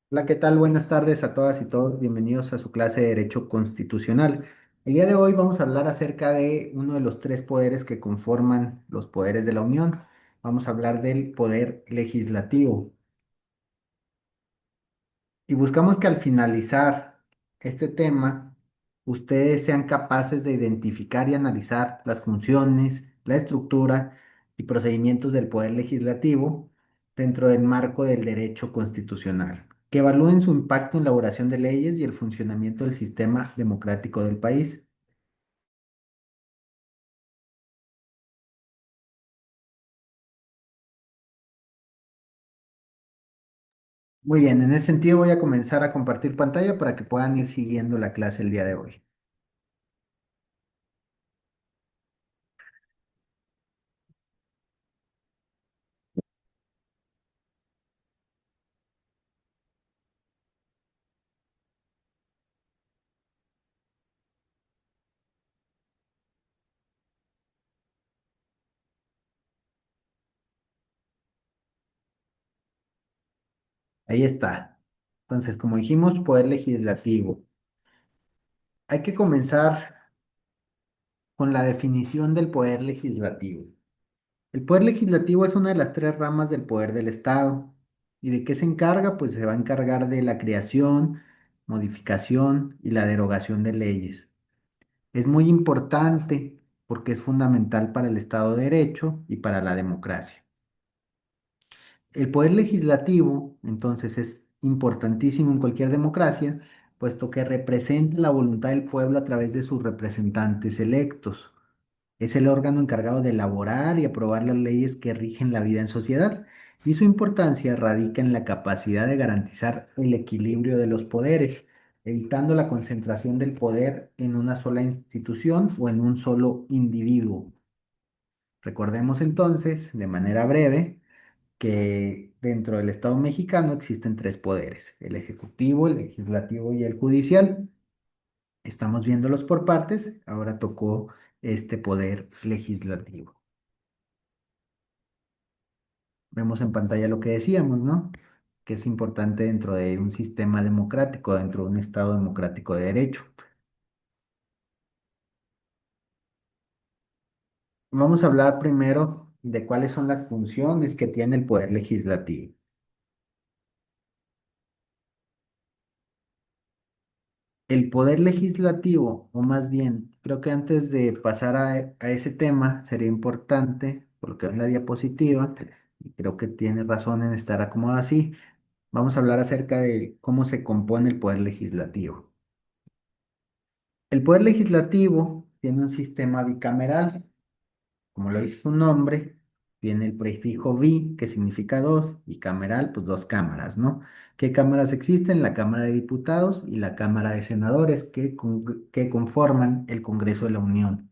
Hola, ¿qué tal? Buenas tardes a todas y todos. Bienvenidos a su clase de Derecho Constitucional. El día de hoy vamos a hablar acerca de uno de los tres poderes que conforman los poderes de la Unión. Vamos a hablar del poder legislativo. Y buscamos que al finalizar este tema, ustedes sean capaces de identificar y analizar las funciones, la estructura y procedimientos del Poder Legislativo dentro del marco del derecho constitucional, que evalúen su impacto en la elaboración de leyes y el funcionamiento del sistema democrático del país. Muy bien, en ese sentido voy a comenzar a compartir pantalla para que puedan ir siguiendo la clase el día de hoy. Ahí está. Entonces, como dijimos, poder legislativo. Hay que comenzar con la definición del poder legislativo. El poder legislativo es una de las tres ramas del poder del Estado. ¿Y de qué se encarga? Pues se va a encargar de la creación, modificación y la derogación de leyes. Es muy importante porque es fundamental para el Estado de Derecho y para la democracia. El poder legislativo, entonces, es importantísimo en cualquier democracia, puesto que representa la voluntad del pueblo a través de sus representantes electos. Es el órgano encargado de elaborar y aprobar las leyes que rigen la vida en sociedad, y su importancia radica en la capacidad de garantizar el equilibrio de los poderes, evitando la concentración del poder en una sola institución o en un solo individuo. Recordemos entonces, de manera breve, que dentro del Estado mexicano existen tres poderes: el ejecutivo, el legislativo y el judicial. Estamos viéndolos por partes, ahora tocó este poder legislativo. Vemos en pantalla lo que decíamos, ¿no? Que es importante dentro de un sistema democrático, dentro de un Estado democrático de derecho. Vamos a hablar primero de cuáles son las funciones que tiene el poder legislativo. El poder legislativo, o más bien, creo que antes de pasar a ese tema, sería importante, porque es la diapositiva, y creo que tiene razón en estar acomodada así, vamos a hablar acerca de cómo se compone el poder legislativo. El poder legislativo tiene un sistema bicameral, como lo dice su nombre, viene el prefijo bi, que significa dos, y cameral, pues dos cámaras, ¿no? ¿Qué cámaras existen? La Cámara de Diputados y la Cámara de Senadores, que conforman el Congreso de la Unión.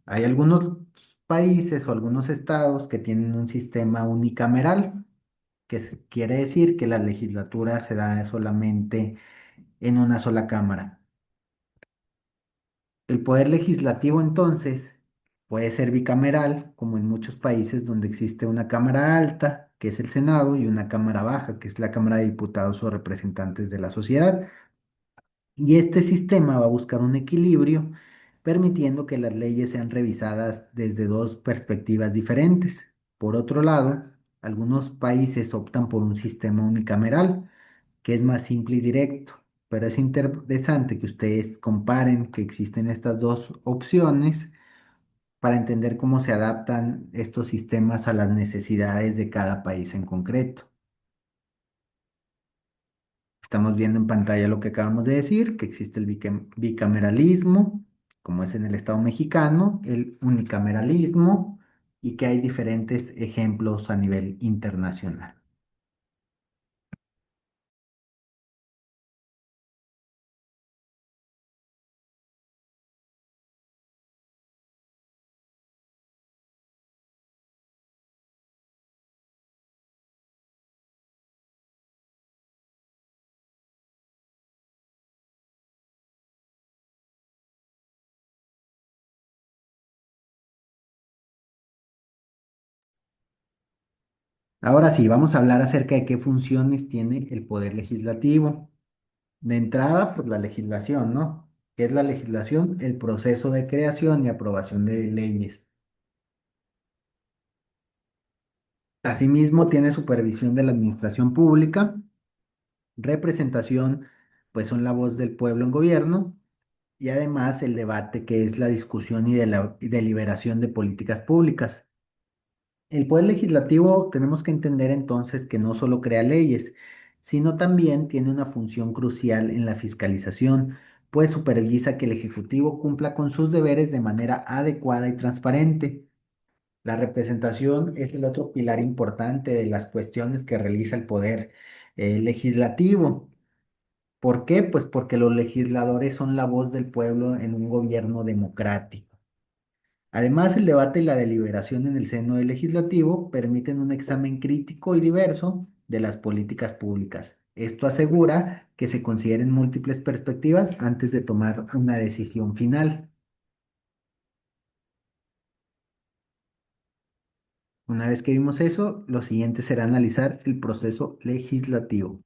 Hay algunos países o algunos estados que tienen un sistema unicameral, quiere decir que la legislatura se da solamente en una sola cámara. El poder legislativo entonces puede ser bicameral, como en muchos países donde existe una cámara alta, que es el Senado, y una cámara baja, que es la Cámara de Diputados o representantes de la sociedad. Y este sistema va a buscar un equilibrio, permitiendo que las leyes sean revisadas desde dos perspectivas diferentes. Por otro lado, algunos países optan por un sistema unicameral, que es más simple y directo, pero es interesante que ustedes comparen que existen estas dos opciones para entender cómo se adaptan estos sistemas a las necesidades de cada país en concreto. Estamos viendo en pantalla lo que acabamos de decir, que existe el bicameralismo, como es en el Estado mexicano, el unicameralismo, y que hay diferentes ejemplos a nivel internacional. Ahora sí, vamos a hablar acerca de qué funciones tiene el poder legislativo. De entrada, pues la legislación, ¿no? ¿Qué es la legislación? El proceso de creación y aprobación de leyes. Asimismo, tiene supervisión de la administración pública, representación, pues son la voz del pueblo en gobierno, y además el debate, que es la discusión y deliberación de políticas públicas. El poder legislativo tenemos que entender entonces que no solo crea leyes, sino también tiene una función crucial en la fiscalización, pues supervisa que el Ejecutivo cumpla con sus deberes de manera adecuada y transparente. La representación es el otro pilar importante de las cuestiones que realiza el poder legislativo. ¿Por qué? Pues porque los legisladores son la voz del pueblo en un gobierno democrático. Además, el debate y la deliberación en el seno del legislativo permiten un examen crítico y diverso de las políticas públicas. Esto asegura que se consideren múltiples perspectivas antes de tomar una decisión final. Una vez que vimos eso, lo siguiente será analizar el proceso legislativo.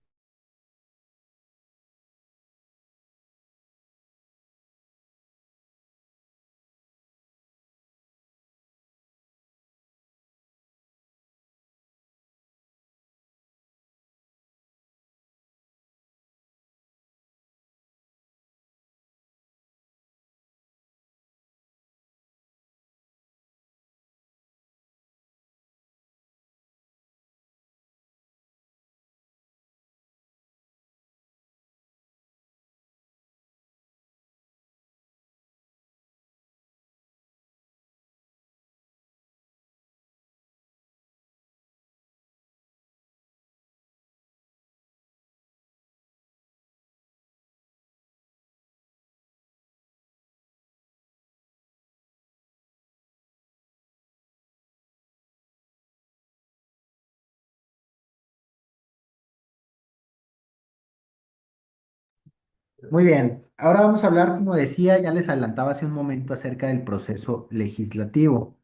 Muy bien, ahora vamos a hablar, como decía, ya les adelantaba hace un momento acerca del proceso legislativo.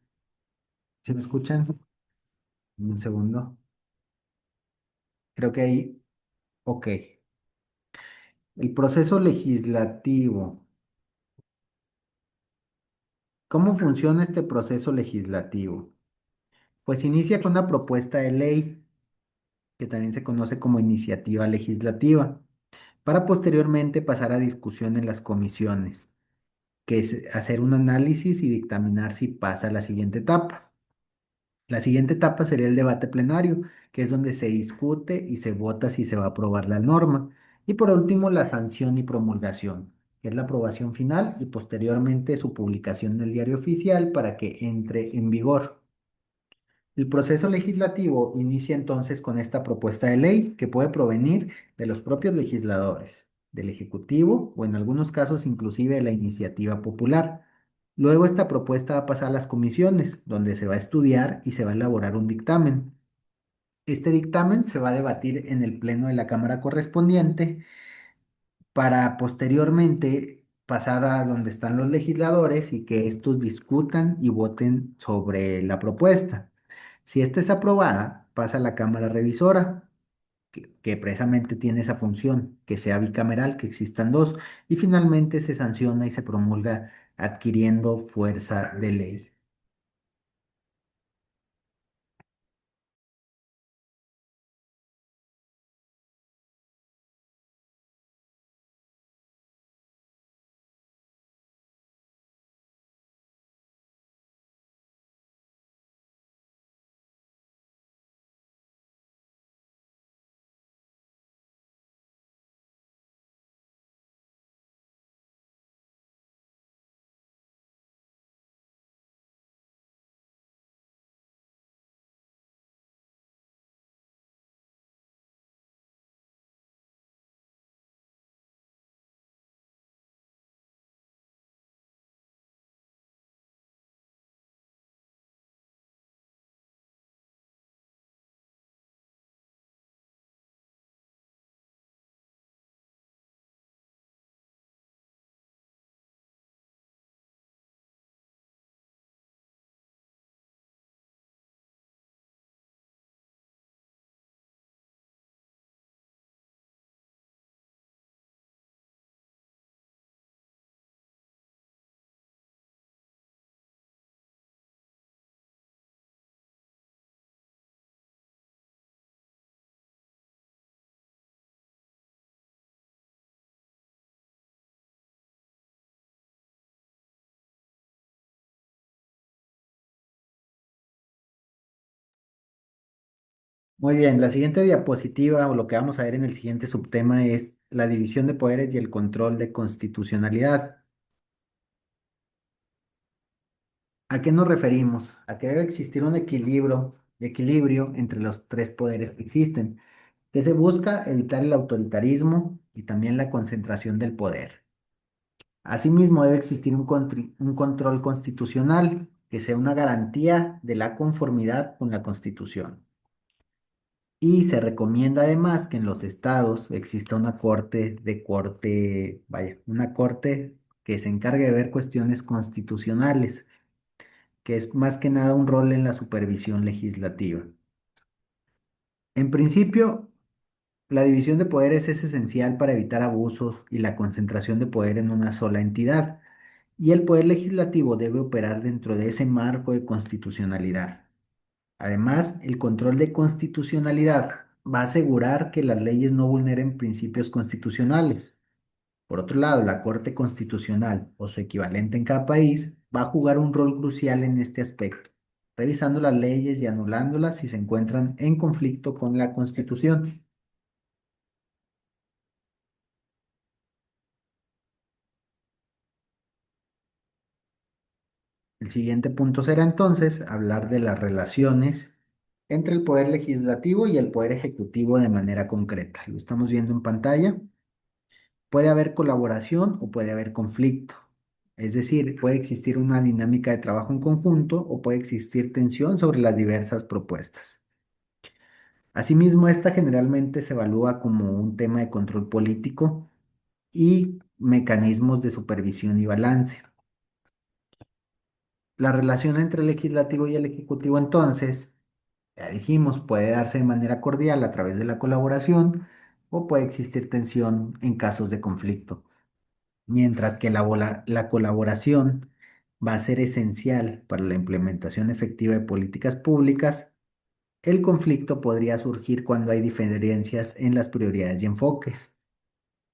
¿Sí me escuchan? Un segundo. Creo que ahí, ok. El proceso legislativo. ¿Cómo funciona este proceso legislativo? Pues inicia con una propuesta de ley, que también se conoce como iniciativa legislativa, para posteriormente pasar a discusión en las comisiones, que es hacer un análisis y dictaminar si pasa a la siguiente etapa. La siguiente etapa sería el debate plenario, que es donde se discute y se vota si se va a aprobar la norma. Y por último, la sanción y promulgación, que es la aprobación final y posteriormente su publicación en el diario oficial para que entre en vigor. El proceso legislativo inicia entonces con esta propuesta de ley que puede provenir de los propios legisladores, del Ejecutivo o en algunos casos inclusive de la iniciativa popular. Luego esta propuesta va a pasar a las comisiones, donde se va a estudiar y se va a elaborar un dictamen. Este dictamen se va a debatir en el pleno de la Cámara correspondiente para posteriormente pasar a donde están los legisladores y que estos discutan y voten sobre la propuesta. Si esta es aprobada, pasa a la Cámara Revisora, que precisamente tiene esa función, que sea bicameral, que existan dos, y finalmente se sanciona y se promulga adquiriendo fuerza de ley. Muy bien, la siguiente diapositiva o lo que vamos a ver en el siguiente subtema es la división de poderes y el control de constitucionalidad. ¿A qué nos referimos? A que debe existir un equilibrio entre los tres poderes que existen, que se busca evitar el autoritarismo y también la concentración del poder. Asimismo, debe existir un control constitucional que sea una garantía de la conformidad con la Constitución. Y se recomienda además que en los estados exista una corte que se encargue de ver cuestiones constitucionales, que es más que nada un rol en la supervisión legislativa. En principio, la división de poderes es esencial para evitar abusos y la concentración de poder en una sola entidad, y el poder legislativo debe operar dentro de ese marco de constitucionalidad. Además, el control de constitucionalidad va a asegurar que las leyes no vulneren principios constitucionales. Por otro lado, la Corte Constitucional o su equivalente en cada país va a jugar un rol crucial en este aspecto, revisando las leyes y anulándolas si se encuentran en conflicto con la Constitución. El siguiente punto será entonces hablar de las relaciones entre el poder legislativo y el poder ejecutivo de manera concreta. Lo estamos viendo en pantalla. Puede haber colaboración o puede haber conflicto. Es decir, puede existir una dinámica de trabajo en conjunto o puede existir tensión sobre las diversas propuestas. Asimismo, esta generalmente se evalúa como un tema de control político y mecanismos de supervisión y balance. La relación entre el legislativo y el ejecutivo, entonces, ya dijimos, puede darse de manera cordial a través de la colaboración o puede existir tensión en casos de conflicto. Mientras que la colaboración va a ser esencial para la implementación efectiva de políticas públicas, el conflicto podría surgir cuando hay diferencias en las prioridades y enfoques.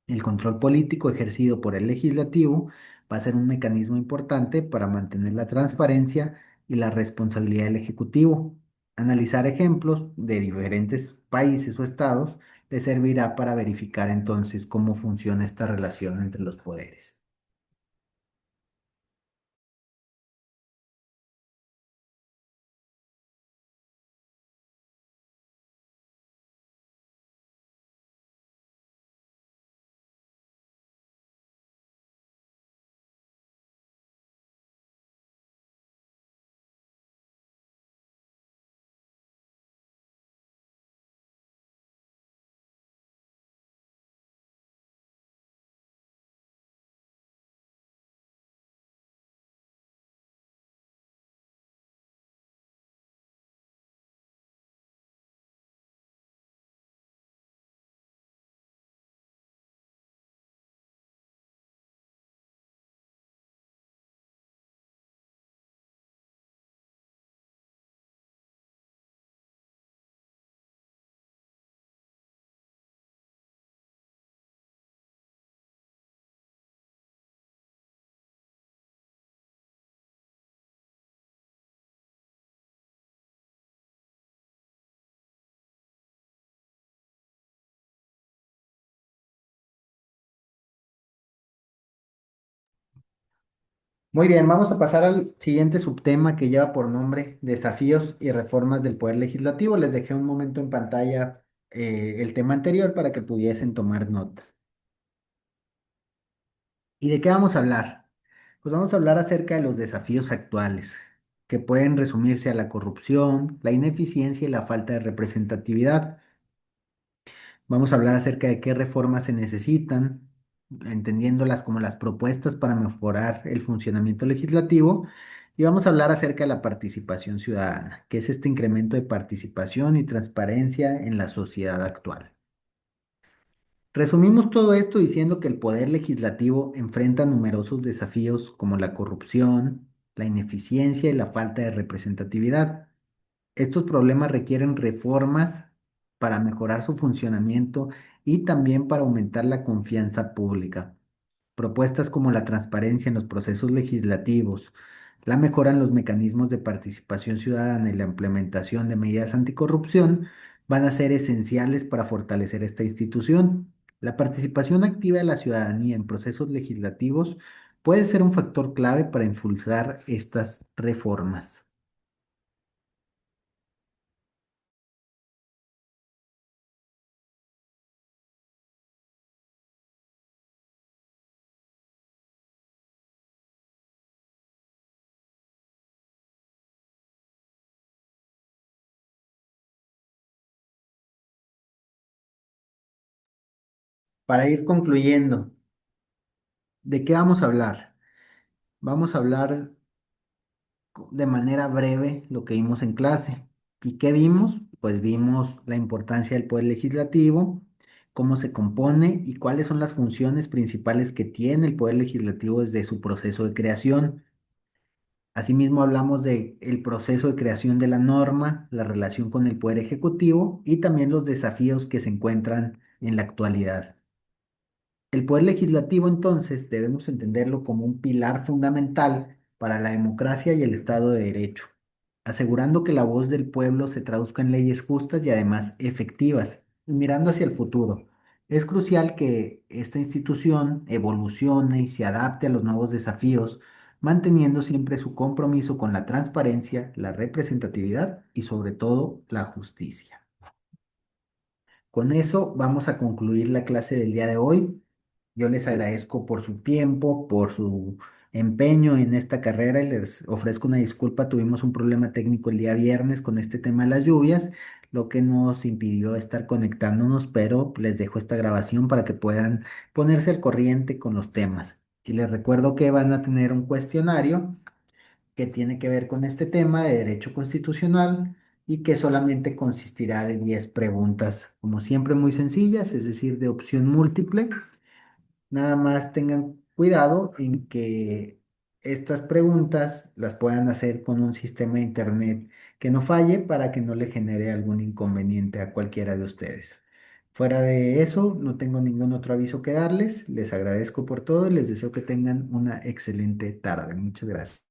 El control político ejercido por el legislativo va a ser un mecanismo importante para mantener la transparencia y la responsabilidad del ejecutivo. Analizar ejemplos de diferentes países o estados le servirá para verificar entonces cómo funciona esta relación entre los poderes. Muy bien, vamos a pasar al siguiente subtema que lleva por nombre Desafíos y reformas del Poder Legislativo. Les dejé un momento en pantalla el tema anterior para que pudiesen tomar nota. ¿Y de qué vamos a hablar? Pues vamos a hablar acerca de los desafíos actuales, que pueden resumirse a la corrupción, la ineficiencia y la falta de representatividad. Vamos a hablar acerca de qué reformas se necesitan, entendiéndolas como las propuestas para mejorar el funcionamiento legislativo. Y vamos a hablar acerca de la participación ciudadana, que es este incremento de participación y transparencia en la sociedad actual. Resumimos todo esto diciendo que el poder legislativo enfrenta numerosos desafíos como la corrupción, la ineficiencia y la falta de representatividad. Estos problemas requieren reformas para mejorar su funcionamiento y también para aumentar la confianza pública. Propuestas como la transparencia en los procesos legislativos, la mejora en los mecanismos de participación ciudadana y la implementación de medidas anticorrupción van a ser esenciales para fortalecer esta institución. La participación activa de la ciudadanía en procesos legislativos puede ser un factor clave para impulsar estas reformas. Para ir concluyendo, ¿de qué vamos a hablar? Vamos a hablar de manera breve lo que vimos en clase. ¿Y qué vimos? Pues vimos la importancia del poder legislativo, cómo se compone y cuáles son las funciones principales que tiene el poder legislativo desde su proceso de creación. Asimismo, hablamos de el proceso de creación de la norma, la relación con el poder ejecutivo y también los desafíos que se encuentran en la actualidad. El poder legislativo, entonces, debemos entenderlo como un pilar fundamental para la democracia y el Estado de Derecho, asegurando que la voz del pueblo se traduzca en leyes justas y además efectivas. Y mirando hacia el futuro, es crucial que esta institución evolucione y se adapte a los nuevos desafíos, manteniendo siempre su compromiso con la transparencia, la representatividad y sobre todo la justicia. Con eso vamos a concluir la clase del día de hoy. Yo les agradezco por su tiempo, por su empeño en esta carrera y les ofrezco una disculpa. Tuvimos un problema técnico el día viernes con este tema de las lluvias, lo que nos impidió estar conectándonos, pero les dejo esta grabación para que puedan ponerse al corriente con los temas. Y les recuerdo que van a tener un cuestionario que tiene que ver con este tema de derecho constitucional y que solamente consistirá de 10 preguntas, como siempre muy sencillas, es decir, de opción múltiple. Nada más tengan cuidado en que estas preguntas las puedan hacer con un sistema de internet que no falle para que no le genere algún inconveniente a cualquiera de ustedes. Fuera de eso, no tengo ningún otro aviso que darles. Les agradezco por todo y les deseo que tengan una excelente tarde. Muchas gracias.